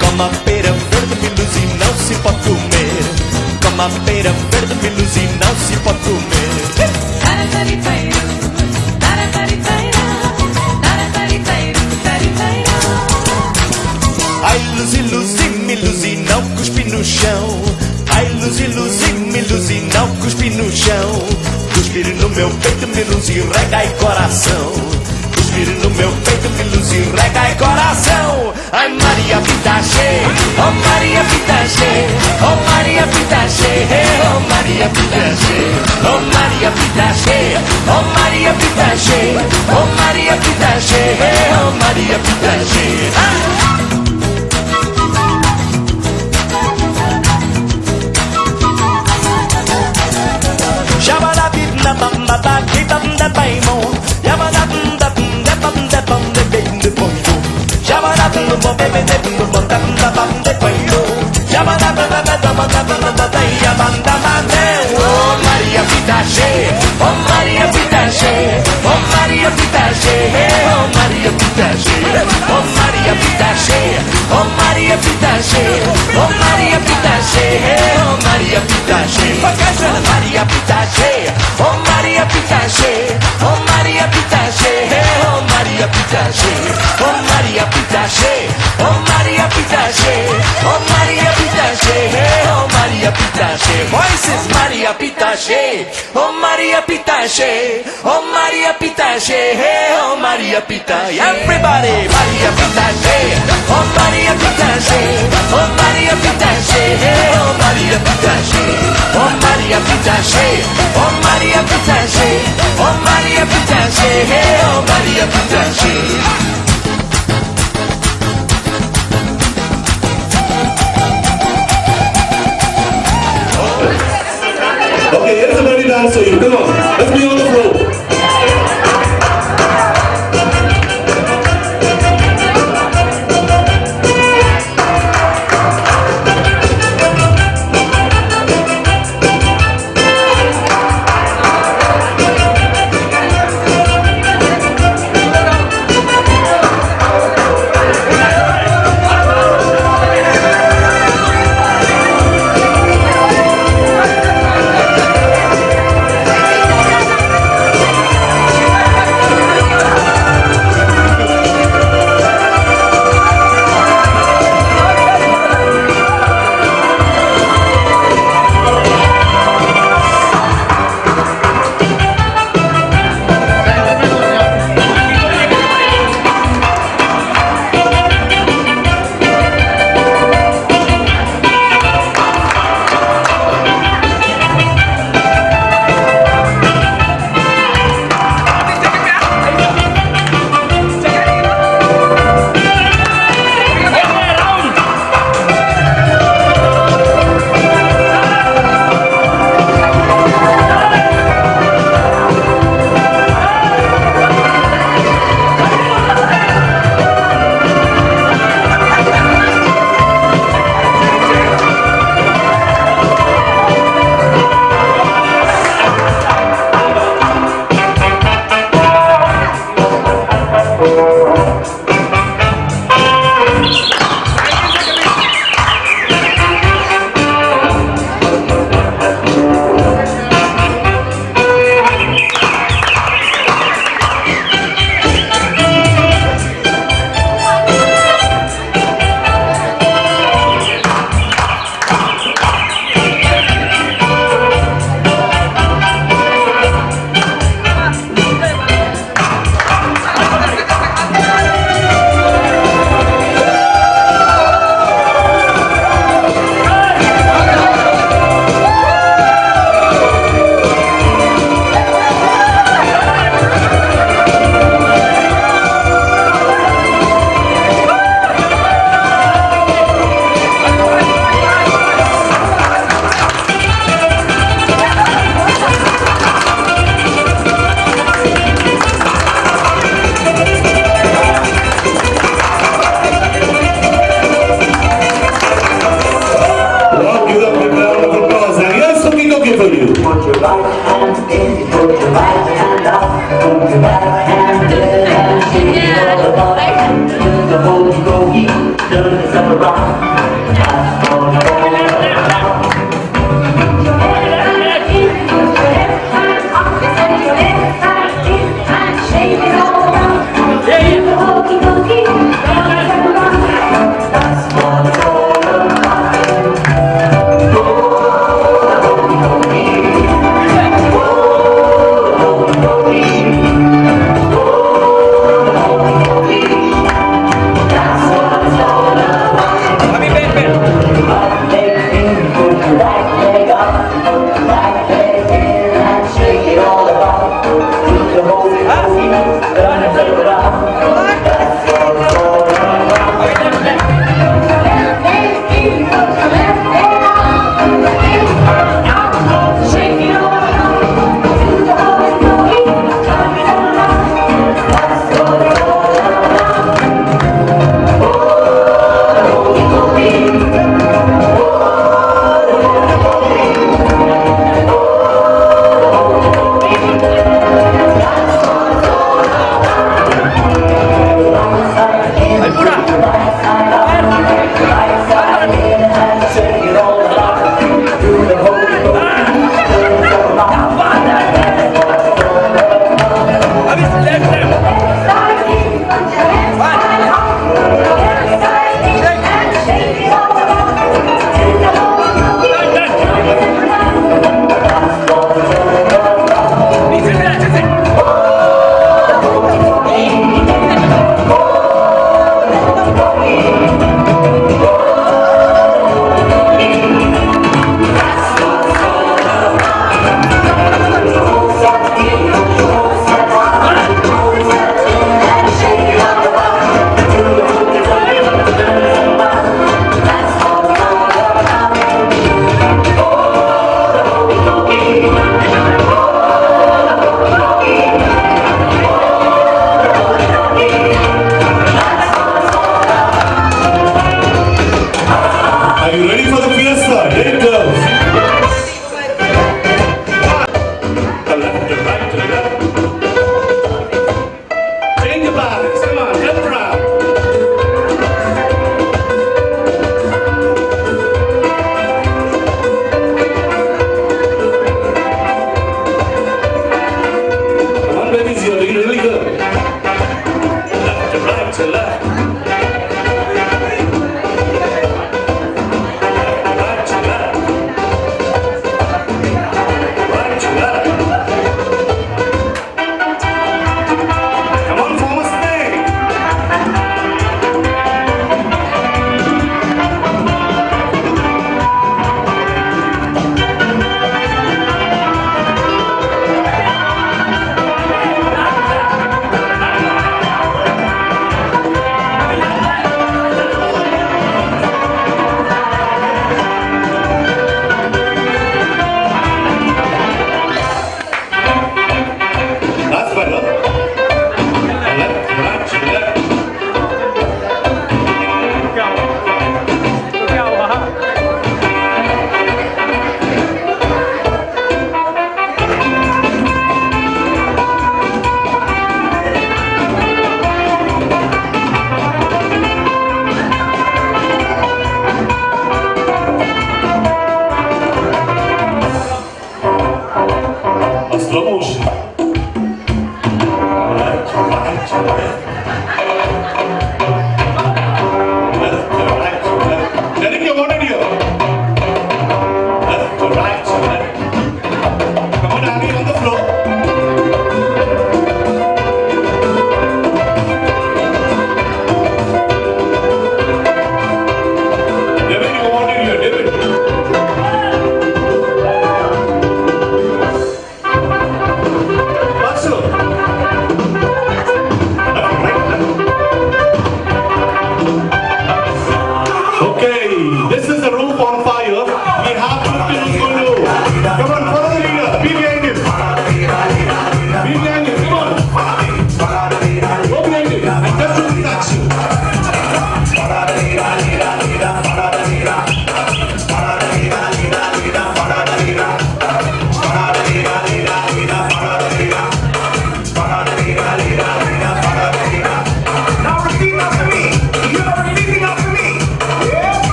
Como a pera verde me luzir, não se pode comer. Como a pera verde me luzir, não se pode comer. Ai, luzir, luzir, me luzir, não cuspi no chão. Ai, luzir, luzir, me luzir, não cuspi no chão. Cuspir no meu peito, me luzir, rega e coração. Cuspir no meu peito, me luzir, rega e coração. Ai, Maria Pitache, oh Maria Pitache, oh Maria Pitache, oh Maria Pitache, oh Maria Pitache, oh Maria Pitache, oh Maria Pitache, oh Maria Pitache. Shabba-da-bee-da bam-ba-ba-dee-bam-da-bay-mo. Yabba-da-bum-da-bum-da-bum-da-bing-da-bum-yo. Shabba-da-bum-da-bum-da-bum-da-bam-da-bay-yo. Shabba-da-bum-da-bum-da-bum-da-bay-ya-bam-da-ba-de. Oh Maria Pitache, oh Maria Pitache, oh Maria Pitache, oh Maria Pitache, oh Maria Pitache, oh Maria Pitache, oh Maria Pitache, oh Maria Pitache. Maria Pitache, oh Maria Pitache, oh Maria Pitache, oh Maria Pitache, oh Maria Pitache, oh Maria Pitache, oh Maria Pitache, oh Maria Pitache. Voices Maria Pitache, oh Maria Pitache, oh Maria Pitache, oh Maria Pitache. Everybody, Maria Pitache, oh Maria Pitache, oh Maria Pitache, oh Maria Pitache, oh Maria Pitache, oh Maria Pitache, oh Maria Pitache, oh Maria Pitache. Okay, here's a money dance for you. Come on, let's be on the floor. sing it for you. Put your right hand in, put your right hand up, put your left hand in and shake it all about. Do the boogie boogie, turn yourself around. That's all you're around. Put your left hand in, put your left hand up, put your left hand in and shake it all around. Do the boogie boogie, turn yourself around. That's what it's all about.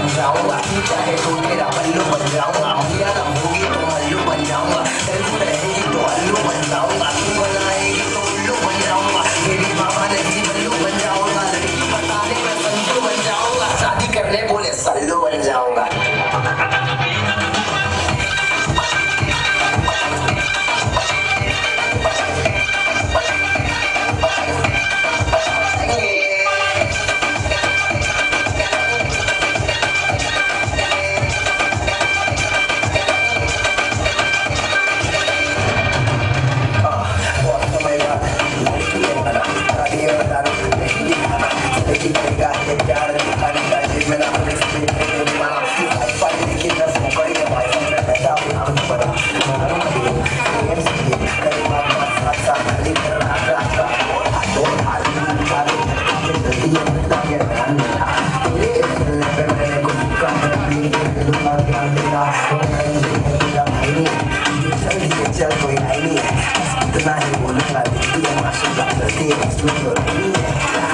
बन जाऊंगा, तू चाहे तो मेरा पल्लू बन जाऊंगा, भैया ना होगी तो मल्लू बन जाऊंगा, तू रहेगी तो अल्लू बन जाऊंगा, तू बनाएगी तो उल्लू बन जाऊंगा, मेरी मामा नहीं बल्लू बन जाऊंगा, लड़की बताने में संतू बन जाऊंगा, शादी करने बोले सल्लू बन जाऊंगा। चल कोई नहीं है, इतना ही बोलूंगा देखती है माशा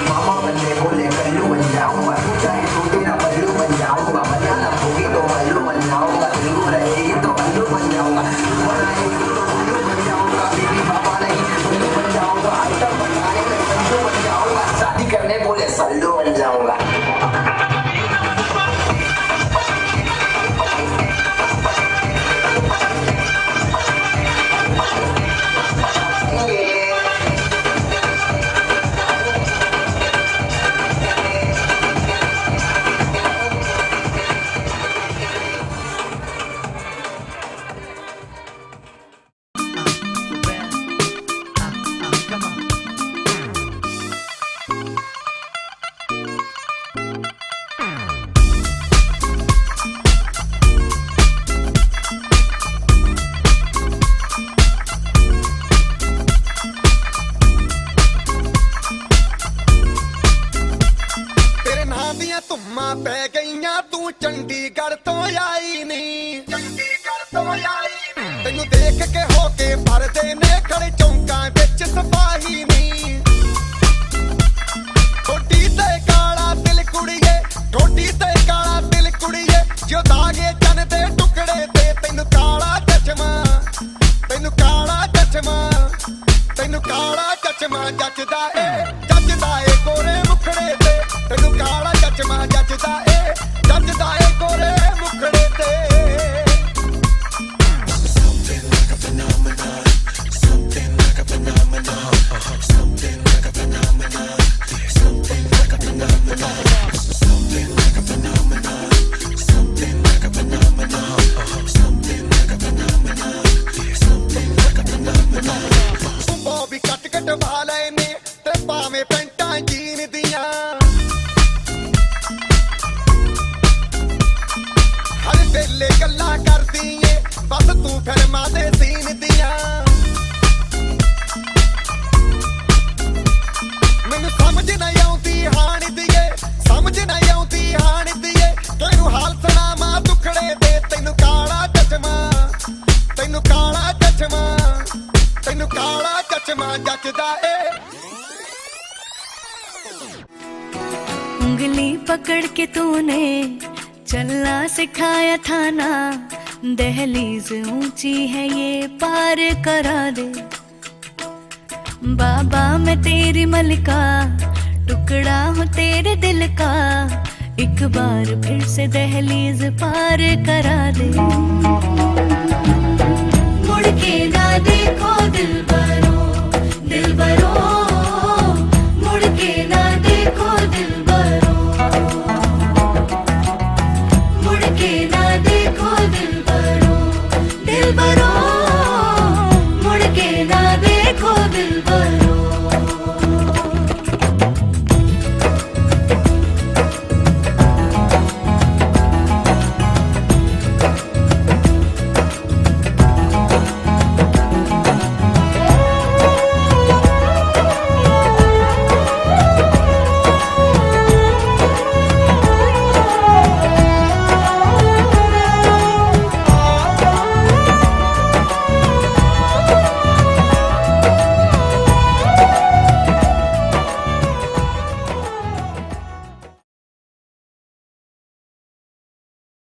मामा बनने बोले कल्लू बन जाऊंगा, तू चाहे तो तेरा पल्लू बन जाऊंगा, मजा ना होगी तो मल्लू बन जाऊंगा, तू रहेगी तो अल्लू बन जाऊंगा, तू बनाएगी तो उल्लू बन जाऊंगा, बेबी पापा नहीं उल्लू बन जाऊंगा, आइटम बनाने में संजू बन जाऊंगा, शादी करने बोले सल्लू बन जाऊंगा। चंडीगढ़ तो आई नहीं, तेनू देख के होके भरदे ने खड़े चौंका बिच सिपाही नहीं, ठोडी ते काला दिल कुड़िए, ठोडी ते काला दिल कुड़िए, जो दागे चन दे टुकड़े ते तेनू काला चचमा, तेनू काला चचमा, तेनू काला चचमा जचदा ए गोरे मुखड़े ते, तेनू काला चचमा जचदा ए गोरे मुखड़े ते। Something like a phenomenon, something like a phenomenon, something like a phenomenon, something like a phenomenon, something like a phenomenon, something like a phenomenon, something like a phenomenon, something like a phenomenon। सुबह भी cut cut वाले ने ते पावे पेंटा gene दिया, हर वेले गल्ला करदी ए बस तू फिर मादे सीन दिया, मैनू समझ नहीं आउंदी हाण दिए, समझ नहीं आउंदी हाण दिए, तेनू हाल सुणावां दुखड़े दे, तेनू काला चचमा, तेनू काला चचमा, तेनू काला चचमा जचदा ए। उंगली पकड़ के तूने चलना सिखाया था ना, दहलीज ऊंची है ये पार करा दे, बाबा मैं तेरी मलिका, टुकड़ा हूँ तेरे दिल का, एक बार फिर से दहलीज पार करा दे, मुड़ के ना देखो दिलबरो, दिलबरो, मुड़ के ना देखो दिलबरो, मुड़ के ना देखो दिल